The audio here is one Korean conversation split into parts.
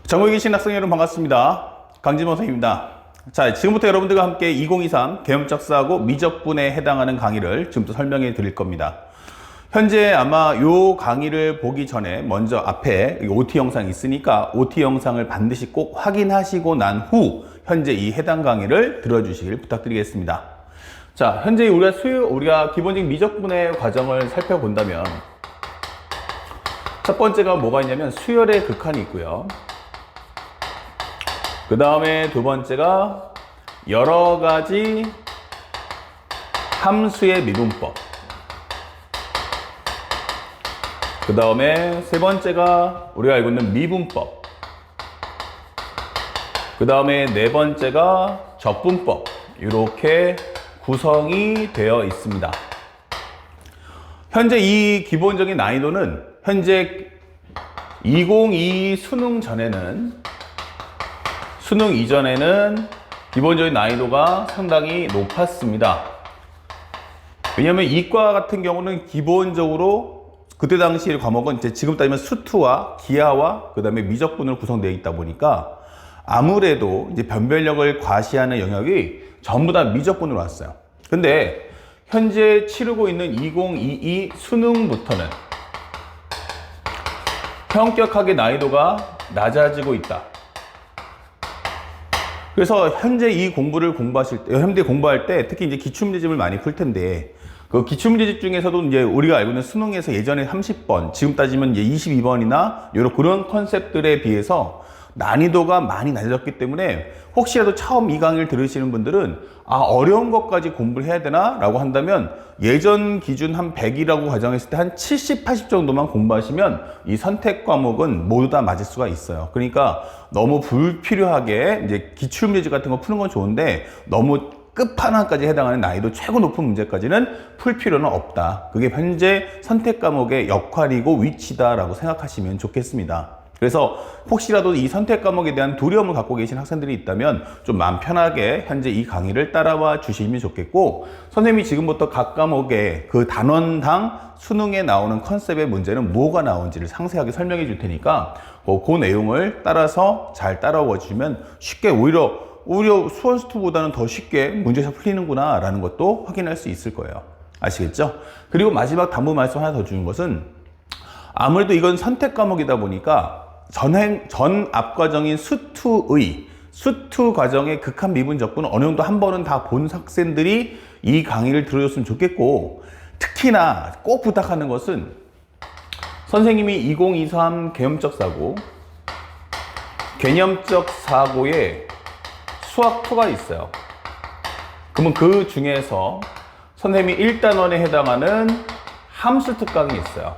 전국에 계신 학생 여러분 반갑습니다. 강진모 선생님입니다. 자, 지금부터 여러분들과 함께 2023 계엄적사하고 미적분에 해당하는 강의를 지금부터 설명해 드릴 겁니다. 현재 아마 요 강의를 보기 전에 먼저 앞에 OT 영상이 있으니까 OT 영상을 반드시 꼭 확인하시고 난 후 현재 이 해당 강의를 들어주시길 부탁드리겠습니다. 자, 현재 우리가 기본적인 미적분의 과정을 살펴본다면 첫 번째가 뭐가 있냐면 수열의 극한이 있고요. 그 다음에 두 번째가 여러 가지 함수의 미분법. 그 다음에 세 번째가 우리가 알고 있는 미분법. 그 다음에 네 번째가 적분법. 이렇게 구성이 되어 있습니다. 현재 이 기본적인 난이도는 현재 2022 수능 이전에는 기본적인 난이도가 상당히 높았습니다. 왜냐하면 이과 같은 경우는 기본적으로 그때 당시 과목은 이제 지금 따지면 수투와 기하와 그 다음에 미적분으로 구성되어 있다 보니까 아무래도 이제 변별력을 과시하는 영역이 전부 다 미적분으로 왔어요. 근데 현재 치르고 있는 2022 수능부터는 현격하게 난이도가 낮아지고 있다. 그래서 현재 이 공부를 공부할 때 특히 이제 기출문제집을 많이 풀 텐데 그 기출문제집 중에서도 이제 우리가 알고 있는 수능에서 예전에 30번, 지금 따지면 이제 22번이나 이런 그런 컨셉들에 비해서 난이도가 많이 낮아졌기 때문에 혹시라도 처음 이 강의를 들으시는 분들은 어려운 것까지 공부를 해야 되나? 라고 한다면 예전 기준 한 100이라고 가정했을 때 한 70, 80 정도만 공부하시면 이 선택 과목은 모두 다 맞을 수가 있어요. 그러니까 너무 불필요하게 이제 기출문제집 같은 거 푸는 건 좋은데 너무 끝판왕까지 해당하는 난이도 최고 높은 문제까지는 풀 필요는 없다. 그게 현재 선택 과목의 역할이고 위치다라고 생각하시면 좋겠습니다. 그래서 혹시라도 이 선택 과목에 대한 두려움을 갖고 계신 학생들이 있다면 좀 마음 편하게 현재 이 강의를 따라와 주시면 좋겠고, 선생님이 지금부터 각 과목의 그 단원당 수능에 나오는 컨셉의 문제는 뭐가 나온지를 상세하게 설명해 줄 테니까 그 내용을 따라서 잘 따라와 주시면 쉽게 오히려 수원수투보다는 더 쉽게 문제가 풀리는구나 라는 것도 확인할 수 있을 거예요. 아시겠죠? 그리고 마지막 당부 말씀 하나 더 주는 것은 아무래도 이건 선택 과목이다 보니까 전 앞과정인 수투 과정의 극한 미분 적분은 어느 정도 한 번은 다 본 학생들이 이 강의를 들어줬으면 좋겠고, 특히나 꼭 부탁하는 것은 선생님이 2023 개념적 사고에 수학2가 있어요. 그러면 그 중에서 선생님이 1단원에 해당하는 함수 특강이 있어요.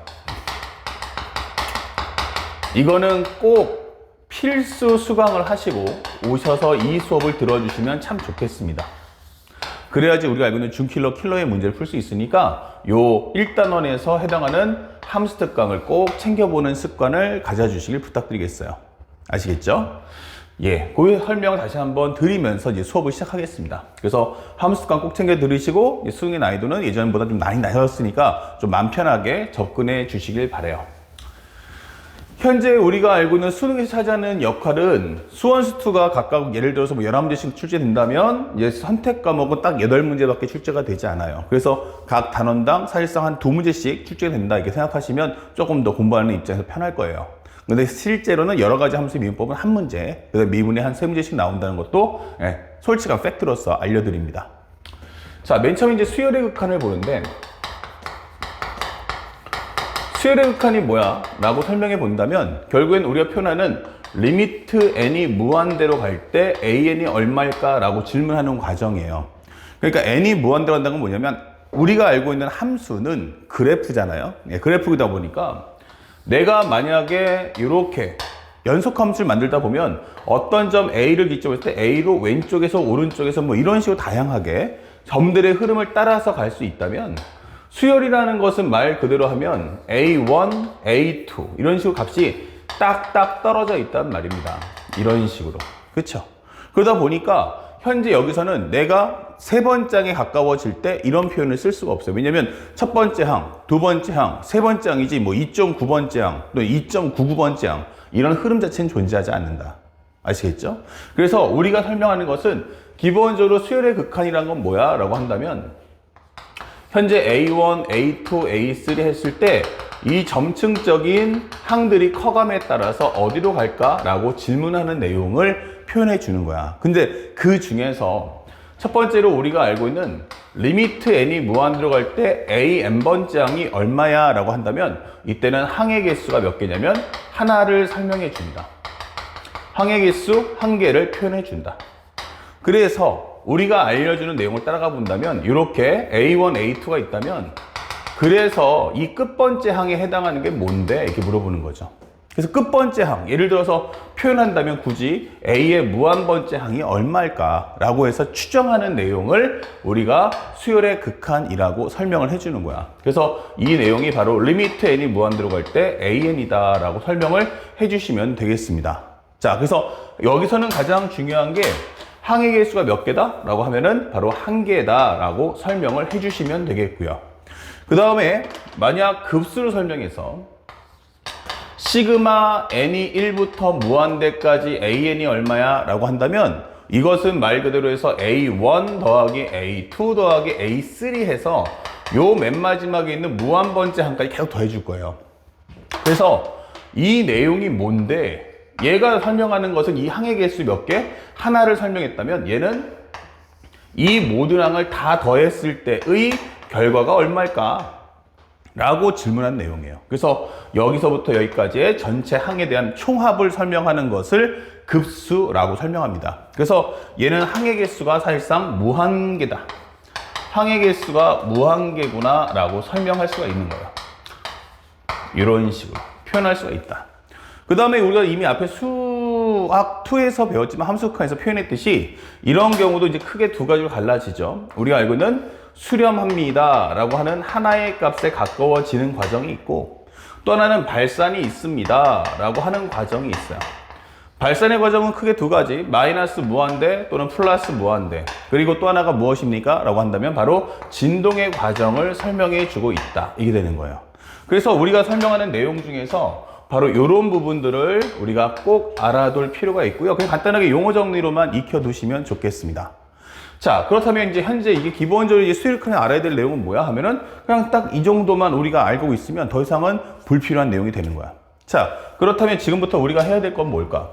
이거는 꼭 필수 수강을 하시고 오셔서 이 수업을 들어주시면 참 좋겠습니다. 그래야지 우리가 알고 있는 킬러의 문제를 풀 수 있으니까 요 1단원에서 해당하는 함수 특강을 꼭 챙겨보는 습관을 가져주시길 부탁드리겠어요. 아시겠죠? 예, 그 설명을 다시 한번 드리면서 이제 수업을 시작하겠습니다. 그래서 함수 특강 꼭 챙겨 들으시고 수능의 난이도는 예전보다 좀 많이 낮아졌으니까 좀 마음 편하게 접근해 주시길 바라요. 현재 우리가 알고 있는 수능에서 차지하는 역할은 수원수투가 각각 예를 들어서 뭐 11문제씩 출제된다면 이제 선택 과목은 딱 8문제밖에 출제가 되지 않아요. 그래서 각 단원당 사실상 한 2문제씩 출제가 된다 이렇게 생각하시면 조금 더 공부하는 입장에서 편할 거예요. 근데 실제로는 여러 가지 함수 미분법은 한 문제, 그래서 미분에 한 3문제씩 나온다는 것도 솔직한 팩트로서 알려드립니다. 자, 맨 처음 이제 수열의 극한을 보는데 수열의 극한이 뭐야? 라고 설명해 본다면 결국엔 우리가 표현하는 리미트 n이 무한대로 갈 때 an이 얼마일까? 라고 질문하는 과정이에요. 그러니까 n이 무한대로 간다는 건 뭐냐면 우리가 알고 있는 함수는 그래프잖아요. 그래프이다 보니까 내가 만약에 이렇게 연속함수를 만들다 보면 어떤 점 A를 기점으로 했을 때 A로 왼쪽에서 오른쪽에서 뭐 이런 식으로 다양하게 점들의 흐름을 따라서 갈 수 있다면 수열이라는 것은 말 그대로 하면 A1, A2 이런 식으로 값이 딱딱 떨어져 있단 말입니다. 이런 식으로. 그렇죠? 그러다 보니까 현재 여기서는 내가 세 번째 항에 가까워질 때 이런 표현을 쓸 수가 없어요. 왜냐면 첫 번째 항, 두 번째 항, 세 번째 항이지 뭐 2.9번째 항, 또 2.99번째 항 이런 흐름 자체는 존재하지 않는다. 아시겠죠? 그래서 우리가 설명하는 것은 기본적으로 수열의 극한이란 건 뭐야? 라고 한다면 현재 A1, A2, A3 했을 때 이 점층적인 항들이 커감에 따라서 어디로 갈까? 라고 질문하는 내용을 표현해 주는 거야. 근데 그 중에서 첫 번째로 우리가 알고 있는 리미트 n이 무한대로 갈 때 a n번째 항이 얼마야? 라고 한다면 이때는 항의 개수가 몇 개냐면 하나를 설명해 준다. 항의 개수 한 개를 표현해 준다. 그래서 우리가 알려주는 내용을 따라가 본다면 이렇게 A1, A2가 있다면 그래서 이 끝번째 항에 해당하는 게 뭔데? 이렇게 물어보는 거죠. 그래서 끝번째 항, 예를 들어서 표현한다면 굳이 A의 무한번째 항이 얼마일까? 라고 해서 추정하는 내용을 우리가 수열의 극한이라고 설명을 해주는 거야. 그래서 이 내용이 바로 리미트 n이 무한대로 갈 때 AN이다 라고 설명을 해주시면 되겠습니다. 자, 그래서 여기서는 가장 중요한 게 항의 개수가 몇 개다? 라고 하면은 바로 한 개다 라고 설명을 해주시면 되겠고요. 그 다음에 만약 급수를 설명해서 시그마 n이 1부터 무한대까지 an이 얼마야? 라고 한다면 이것은 말 그대로 해서 a1 더하기 a2 더하기 a3 해서 요 맨 마지막에 있는 무한번째 항까지 계속 더해줄 거예요. 그래서 이 내용이 뭔데 얘가 설명하는 것은 이 항의 개수 몇 개? 하나를 설명했다면 얘는 이 모든 항을 다 더했을 때의 결과가 얼마일까? 라고 질문한 내용이에요. 그래서 여기서부터 여기까지의 전체 항에 대한 총합을 설명하는 것을 급수라고 설명합니다. 그래서 얘는 항의 개수가 사실상 무한계다. 항의 개수가 무한계구나 라고 설명할 수가 있는 거예요. 이런 식으로 표현할 수가 있다. 그 다음에 우리가 이미 앞에 수학 2에서 배웠지만 함수극한에서 표현했듯이 이런 경우도 이제 크게 두 가지로 갈라지죠. 우리가 알고 있는 수렴합니다 라고 하는 하나의 값에 가까워지는 과정이 있고 또 하나는 발산이 있습니다 라고 하는 과정이 있어요. 발산의 과정은 크게 두 가지, 마이너스 무한대 또는 플러스 무한대, 그리고 또 하나가 무엇입니까? 라고 한다면 바로 진동의 과정을 설명해 주고 있다, 이게 되는 거예요. 그래서 우리가 설명하는 내용 중에서 바로 이런 부분들을 우리가 꼭 알아둘 필요가 있고요. 그냥 간단하게 용어 정리로만 익혀두시면 좋겠습니다. 자, 그렇다면 이제 현재 이게 기본적으로 이제 수열극한에 알아야 될 내용은 뭐야? 하면은 그냥 딱 이 정도만 우리가 알고 있으면 더 이상은 불필요한 내용이 되는 거야. 자, 그렇다면 지금부터 우리가 해야 될 건 뭘까?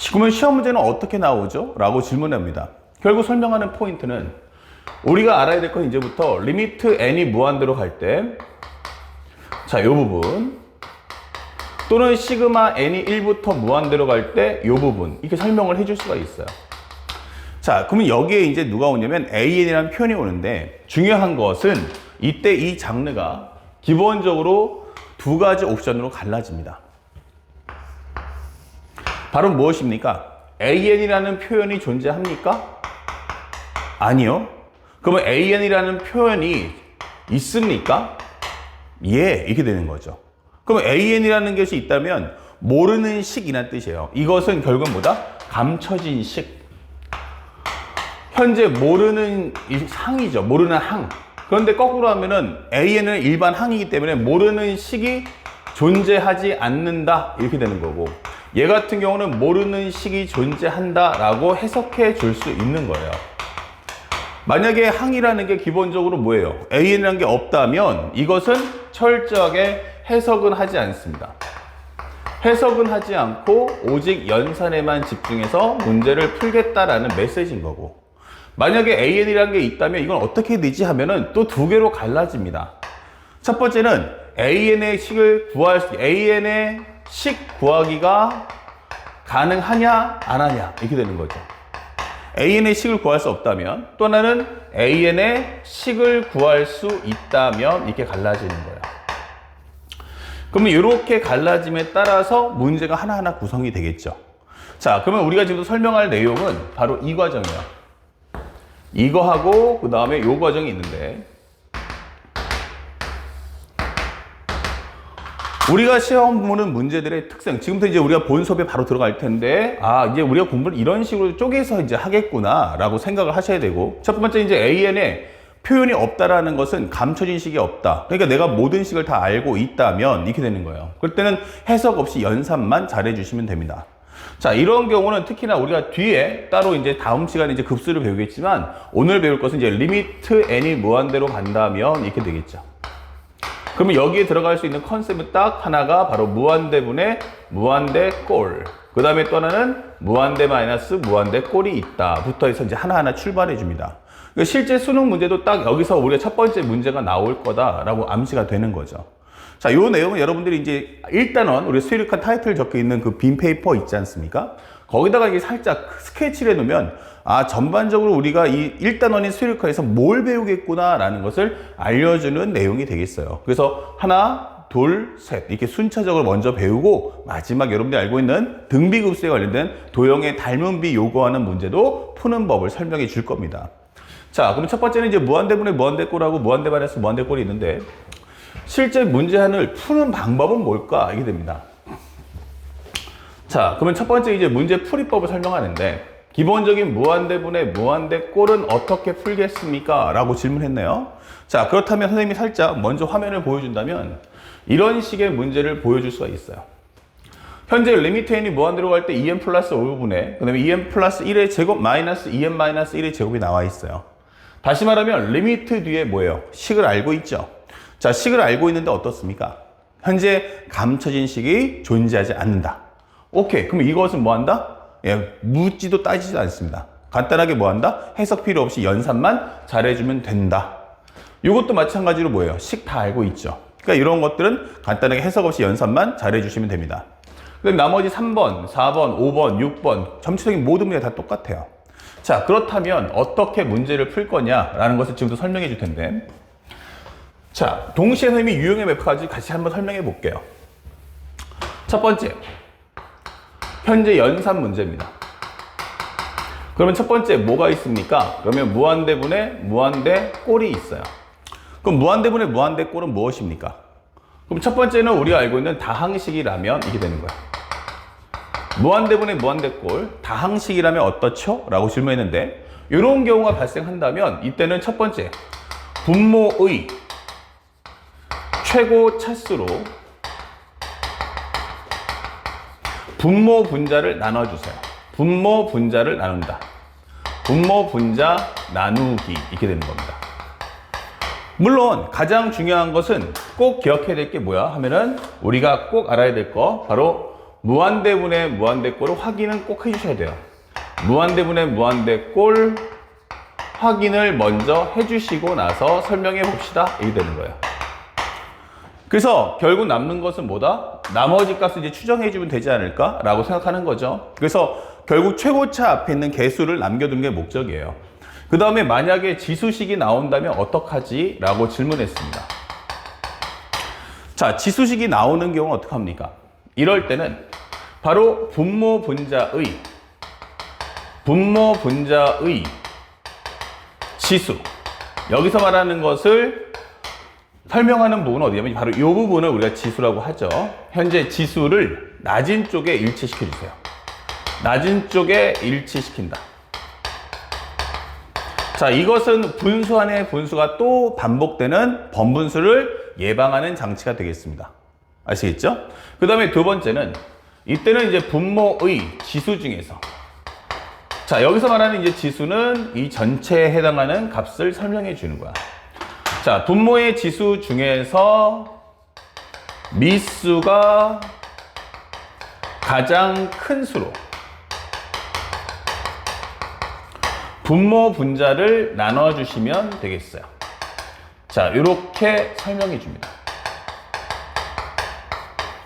그러면 시험 문제는 어떻게 나오죠? 라고 질문합니다. 결국 설명하는 포인트는 우리가 알아야 될 건 이제부터 리미트 n이 무한대로 갈 때, 자, 요 부분 또는 시그마 n이 1부터 무한대로 갈 때 요 부분 이렇게 설명을 해줄 수가 있어요. 자, 그러면 여기에 이제 누가 오냐면 AN이라는 표현이 오는데 중요한 것은 이때 이 장르가 기본적으로 두 가지 옵션으로 갈라집니다. 바로 무엇입니까? AN이라는 표현이 존재합니까? 아니요. 그러면 AN이라는 표현이 있습니까? 예, 이렇게 되는 거죠. 그럼 AN이라는 것이 있다면 모르는 식이란 뜻이에요. 이것은 결국은 뭐다? 감춰진 식. 현재 모르는 항이죠. 모르는 항. 그런데 거꾸로 하면은 AN은 일반 항이기 때문에 모르는 식이 존재하지 않는다, 이렇게 되는 거고, 얘 같은 경우는 모르는 식이 존재한다 라고 해석해 줄 수 있는 거예요. 만약에 항이라는 게 기본적으로 뭐예요? AN이라는 게 없다면 이것은 철저하게 해석은 하지 않습니다. 해석은 하지 않고 오직 연산에만 집중해서 문제를 풀겠다라는 메시지인 거고, 만약에 AN이라는 게 있다면 이건 어떻게 되지 하면은 또 두 개로 갈라집니다. 첫 번째는 AN의 식을 AN의 식 구하기가 가능하냐 안 하냐, 이렇게 되는 거죠. AN의 식을 구할 수 없다면, 또 하나는 AN의 식을 구할 수 있다면, 이렇게 갈라지는 거예요. 그러면 이렇게 갈라짐에 따라서 문제가 하나하나 구성이 되겠죠. 자, 그러면 우리가 지금 설명할 내용은 바로 이 과정이에요. 이거하고 그 다음에 요 과정이 있는데, 우리가 시험 보는 문제들의 특성, 지금부터 이제 우리가 본 수업에 바로 들어갈 텐데, 이제 우리가 공부를 이런 식으로 쪼개서 이제 하겠구나, 라고 생각을 하셔야 되고, 첫 번째 이제 AN에 표현이 없다라는 것은 감춰진 식이 없다. 그러니까 내가 모든 식을 다 알고 있다면, 이렇게 되는 거예요. 그럴 때는 해석 없이 연산만 잘해주시면 됩니다. 자, 이런 경우는 특히나 우리가 뒤에 따로 이제 다음 시간에 이제 급수를 배우겠지만, 오늘 배울 것은 이제 리미트 n이 무한대로 간다면, 이렇게 되겠죠. 그러면 여기에 들어갈 수 있는 컨셉은 딱 하나가 바로 무한대분의 무한대꼴. 그 다음에 또 하나는 무한대 마이너스 무한대꼴이 있다. 부터 해서 이제 하나하나 출발해 줍니다. 그러니까 실제 수능 문제도 딱 여기서 우리가 첫 번째 문제가 나올 거다라고 암시가 되는 거죠. 자, 요 내용은 여러분들이 이제 일단은 우리 수요일간 타이틀 적혀 있는 그 빈 페이퍼 있지 않습니까? 거기다가 이게 살짝 스케치를 해놓으면 전반적으로 우리가 이 1단원인 수요일과에서 뭘 배우겠구나라는 것을 알려주는 내용이 되겠어요. 그래서 하나, 둘, 셋 이렇게 순차적으로 먼저 배우고 마지막 여러분들이 알고 있는 등비급수에 관련된 도형의 닮은비 요구하는 문제도 푸는 법을 설명해 줄 겁니다. 자, 그럼 첫 번째는 이제 무한대분의 무한대꼴하고 무한대 마이너스 무한대꼴이 있는데 실제 문제안을 푸는 방법은 뭘까? 이게 됩니다. 자, 그러면 첫 번째 이제 문제 풀이법을 설명하는데 기본적인 무한대분의 무한대꼴은 어떻게 풀겠습니까? 라고 질문했네요. 자, 그렇다면 선생님이 살짝 먼저 화면을 보여준다면 이런 식의 문제를 보여줄 수가 있어요. 현재 리미트 n이 무한대로 갈 때 2n 플러스 5분의 그 다음에 2n 플러스 1의 제곱 마이너스 2n 마이너스 1의 제곱이 나와 있어요. 다시 말하면 리미트 뒤에 뭐예요? 식을 알고 있죠. 자, 식을 알고 있는데 어떻습니까? 현재 감춰진 식이 존재하지 않는다. 오케이. 그럼 이것은 뭐 한다? 묻지도 따지지도 않습니다. 간단하게 뭐 한다? 해석 필요 없이 연산만 잘해주면 된다. 이것도 마찬가지로 뭐예요? 식 다 알고 있죠. 그러니까 이런 것들은 간단하게 해석 없이 연산만 잘해주시면 됩니다. 그럼 나머지 3번, 4번, 5번, 6번 전체적인 모든 문제 다 똑같아요. 자, 그렇다면 어떻게 문제를 풀 거냐라는 것을 지금부터 설명해 줄 텐데 자, 동시에 선생님이 유형의 맵까지 같이 한번 설명해 볼게요. 첫 번째, 현재 연산 문제입니다. 그러면 첫 번째 뭐가 있습니까? 그러면 무한대분의 무한대꼴이 있어요. 그럼 무한대분의 무한대꼴은 무엇입니까? 그럼 첫 번째는 우리가 알고 있는 다항식이라면 이게 되는 거야. 무한대분의 무한대꼴, 다항식이라면 어떻죠? 라고 질문했는데 이런 경우가 발생한다면 이때는 첫 번째, 분모의 최고 차수로 분모 분자를 나눠주세요. 분모 분자를 나눈다. 분모 분자 나누기 이렇게 되는 겁니다. 물론 가장 중요한 것은 꼭 기억해야 될 게 뭐야 하면은 우리가 꼭 알아야 될 거 바로 무한대분의 무한대꼴을 확인은 꼭 해주셔야 돼요. 무한대분의 무한대꼴 확인을 먼저 해주시고 나서 설명해 봅시다. 이게 되는 거예요. 그래서 결국 남는 것은 뭐다? 나머지 값을 이제 추정해주면 되지 않을까? 라고 생각하는 거죠. 그래서 결국 최고차 앞에 있는 개수를 남겨두는 게 목적이에요. 그 다음에 만약에 지수식이 나온다면 어떡하지? 라고 질문했습니다. 자, 지수식이 나오는 경우는 어떡합니까? 이럴 때는 바로 분모 분자의 지수. 여기서 말하는 것을 설명하는 부분은 어디냐면 바로 이 부분을 우리가 지수라고 하죠. 현재 지수를 낮은 쪽에 일치시켜 주세요. 낮은 쪽에 일치시킨다. 자, 이것은 분수 안에 분수가 또 반복되는 번분수를 예방하는 장치가 되겠습니다. 아시겠죠? 그 다음에 두 번째는 이때는 이제 분모의 지수 중에서 자, 여기서 말하는 이제 지수는 이 전체에 해당하는 값을 설명해 주는 거야. 자, 분모의 지수 중에서 미수가 가장 큰 수로 분모 분자를 나눠주시면 되겠어요. 자, 이렇게 설명해 줍니다.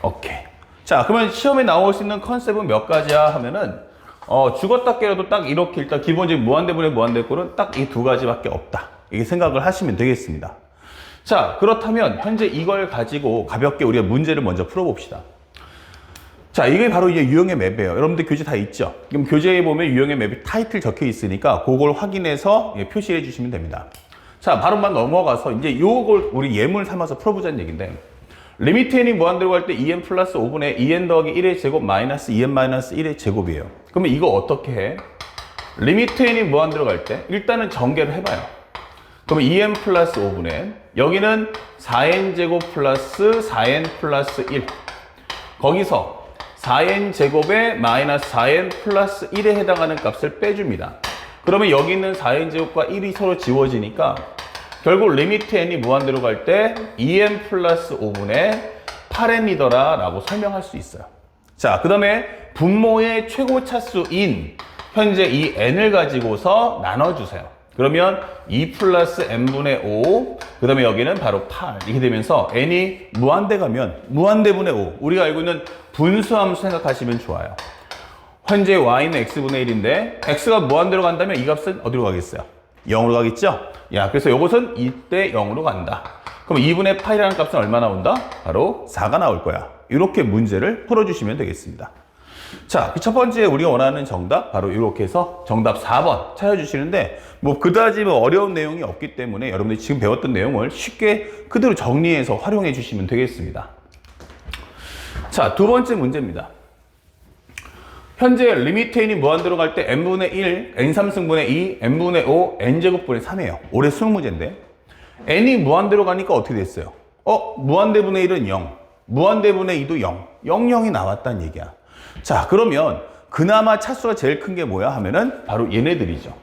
오케이. 자, 그러면 시험에 나올 수 있는 컨셉은 몇 가지야 하면은 죽었다 깨어도 딱 이렇게 일단 기본적인 무한대분의 무한대꼴은 딱 이 두 가지밖에 없다. 이렇게 생각을 하시면 되겠습니다. 자, 그렇다면 현재 이걸 가지고 가볍게 우리가 문제를 먼저 풀어봅시다. 자, 이게 바로 이제 유형의 맵이에요. 여러분들 교재 다 있죠? 그럼 교재에 보면 유형의 맵이 타이틀 적혀 있으니까 그걸 확인해서 표시해 주시면 됩니다. 자, 바로만 넘어가서 이제 요걸 우리 예물 삼아서 풀어보자는 얘기인데 리미트 n이 무한대로 갈 때 2n 플러스 5분의 2n 더하기 1의 제곱 마이너스 2n 마이너스 1의 제곱이에요. 그러면 이거 어떻게 해? 리미트 n이 무한대로 갈 때 일단은 전개를 해봐요. 그러면 2n 플러스 5분의 여기는 4n 제곱 플러스 4n 플러스 1 거기서 4n 제곱에 마이너스 4n 플러스 1에 해당하는 값을 빼줍니다. 그러면 여기 있는 4n 제곱과 1이 서로 지워지니까 결국 리미트 n이 무한대로 갈 때 2n 플러스 5분의 8n이더라 라고 설명할 수 있어요. 자, 그 다음에 분모의 최고 차수인 현재 이 n을 가지고서 나눠주세요. 그러면 2 플러스 n분의 5, 그 다음에 여기는 바로 8 이렇게 되면서 n이 무한대 가면 무한대분의 5 우리가 알고 있는 분수함수 생각하시면 좋아요. 현재 y는 x분의 1인데 x가 무한대로 간다면 이 값은 어디로 가겠어요? 0으로 가겠죠? 야, 그래서 이것은 이때 0으로 간다. 그럼 2분의 8이라는 값은 얼마 나온다? 바로 4가 나올 거야. 이렇게 문제를 풀어주시면 되겠습니다. 자, 그 첫 번째 우리가 원하는 정답 바로 이렇게 해서 정답 4번 찾아주시는데 뭐 그다지 뭐 어려운 내용이 없기 때문에 여러분들이 지금 배웠던 내용을 쉽게 그대로 정리해서 활용해 주시면 되겠습니다. 자, 두 번째 문제입니다. 현재 리미트 n이 무한대로 갈 때 n분의 1, n3승분의 2, n분의 5, n제곱분의 3이에요. 올해 수능 문제인데 n이 무한대로 가니까 어떻게 됐어요? 무한대분의 1은 0, 무한대분의 2도 0, 0, 0이 나왔다는 얘기야. 자, 그러면 그나마 차수가 제일 큰 게 뭐야 하면은 바로 얘네들이죠.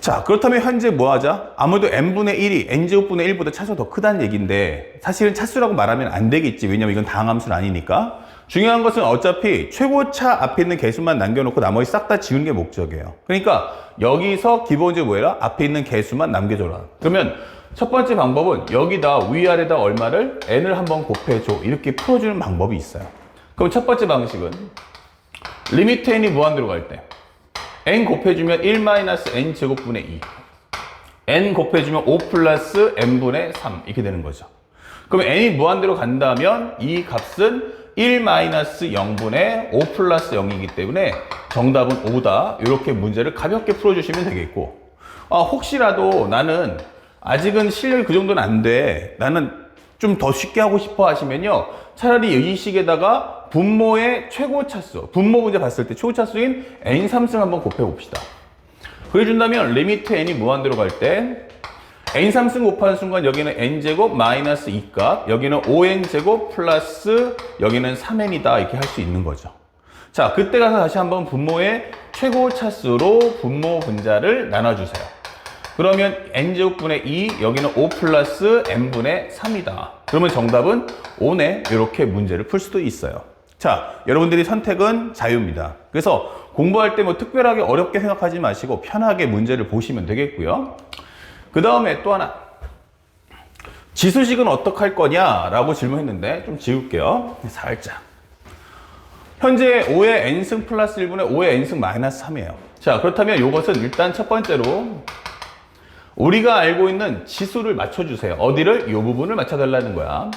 자, 그렇다면 현재 뭐 하자? 아무래도 n분의 1이 n제곱분의 1보다 차수가 더 크다는 얘기인데 사실은 차수라고 말하면 안 되겠지. 왜냐면 이건 다항함수는 아니니까. 중요한 것은 어차피 최고차 앞에 있는 개수만 남겨놓고 나머지 싹 다 지우는 게 목적이에요. 그러니까 여기서 기본적으로 뭐해라? 앞에 있는 개수만 남겨줘라. 그러면 첫 번째 방법은 여기다 위아래다 얼마를 n을 한번 곱해줘. 이렇게 풀어주는 방법이 있어요. 그럼 첫 번째 방식은 리미트 n이 무한대로 갈 때 n 곱해주면 1-n 제곱분의 2 n 곱해주면 5 플러스 n분의 3 이렇게 되는 거죠. 그러면 n이 무한대로 간다면 이 값은 1-0분의 5 플러스 0이기 때문에 정답은 5다. 이렇게 문제를 가볍게 풀어주시면 되겠고 혹시라도 나는 아직은 실력이 그 정도는 안 돼. 나는 좀 더 쉽게 하고 싶어 하시면요. 차라리 이 식에다가 분모의 최고 차수, 분모 문제 봤을 때 최고 차수인 n3승 한번 곱해봅시다. 그래준다면 리미트 n이 무한대로 갈 때 n3승 곱하는 순간 여기는 n제곱 마이너스 2값, 여기는 5n제곱 플러스 여기는 3n이다 이렇게 할 수 있는 거죠. 자, 그때 가서 다시 한번 분모의 최고 차수로 분모 분자를 나눠주세요. 그러면 n제곱분의 2, 여기는 5 플러스 n분의 3이다. 그러면 정답은 5네. 이렇게 문제를 풀 수도 있어요. 자, 여러분들이 선택은 자유입니다. 그래서 공부할 때 뭐 특별하게 어렵게 생각하지 마시고 편하게 문제를 보시면 되겠고요. 그 다음에 또 하나. 지수식은 어떻게 할 거냐라고 질문했는데 좀 지울게요. 살짝. 현재 5의 n승 플러스 1분의 5의 n승 마이너스 3이에요. 자, 그렇다면 이것은 일단 첫 번째로 우리가 알고 있는 지수를 맞춰주세요. 어디를? 이 부분을 맞춰달라는 거야.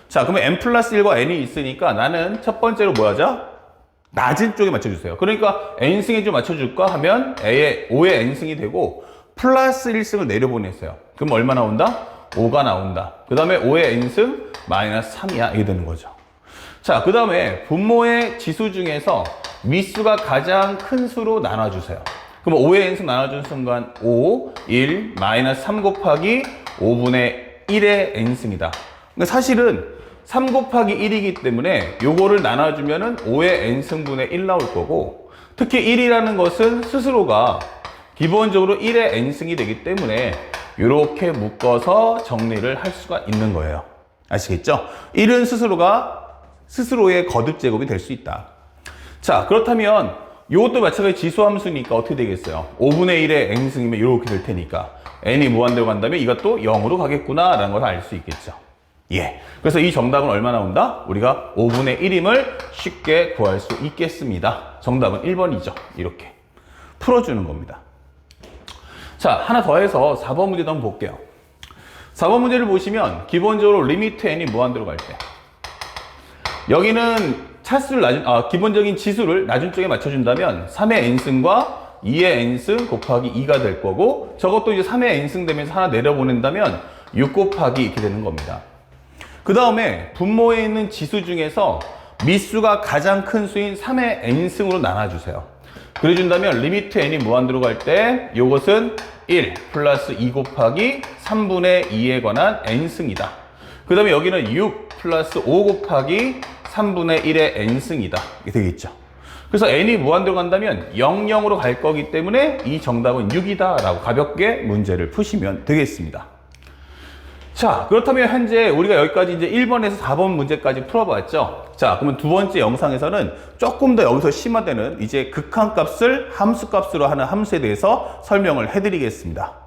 자, 그러면 n 플러스 1과 n이 있으니까 나는 첫 번째로 뭐 하자? 낮은 쪽에 맞춰주세요. 그러니까 n승에 좀 맞춰줄까 하면 5의 n승이 되고 플러스 1승을 내려보냈어요. 그럼 얼마 나온다? 5가 나온다. 그 다음에 5의 n승 마이너스 3이야. 이게 되는 거죠. 자, 그 다음에 분모의 지수 중에서 위수가 가장 큰 수로 나눠주세요. 그럼 5의 n승 나눠준 순간 5, 1, 마이너스 3 곱하기 5분의 1의 n승이다. 그러니까 사실은 3 곱하기 1이기 때문에 요거를 나눠주면은 5의 n승분의 1 나올 거고 특히 1이라는 것은 스스로가 기본적으로 1의 n승이 되기 때문에 이렇게 묶어서 정리를 할 수가 있는 거예요. 아시겠죠? 1은 스스로의 거듭 제곱이 될 수 있다. 자, 그렇다면 이것도 마찬가지 지수함수니까 어떻게 되겠어요? 5분의 1의 n승이면 이렇게 될 테니까 n이 무한대로 간다면 이것도 0으로 가겠구나 라는 걸 알 수 있겠죠. 예. 그래서 이 정답은 얼마 나온다? 우리가 5분의 1임을 쉽게 구할 수 있겠습니다. 정답은 1번이죠. 이렇게 풀어주는 겁니다. 자, 하나 더 해서 4번 문제도 한번 볼게요. 4번 문제를 보시면 기본적으로 리미트 n이 무한대로 갈 때 여기는 차수를 기본적인 지수를 낮은 쪽에 맞춰준다면 3의 n승과 2의 n승 곱하기 2가 될 거고 저것도 이제 3의 n승 되면서 하나 내려보낸다면 6 곱하기 이렇게 되는 겁니다. 그 다음에 분모에 있는 지수 중에서 미수가 가장 큰 수인 3의 n승으로 나눠주세요. 그래준다면 리미트 n이 무한대로 갈 때 이것은 1 플러스 2 곱하기 3분의 2에 관한 n승이다. 그 다음에 여기는 6 플러스 5 곱하기 3분의 1의 n승이다. 이게 되겠죠. 그래서 n이 무한대로 간다면 0, 0으로 갈 거기 때문에 이 정답은 6이다 라고 가볍게 문제를 푸시면 되겠습니다. 자, 그렇다면 현재 우리가 여기까지 이제 1번에서 4번 문제까지 풀어봤죠? 자, 그러면 두 번째 영상에서는 조금 더 여기서 심화되는 이제 극한값을 함수값으로 하는 함수에 대해서 설명을 해드리겠습니다.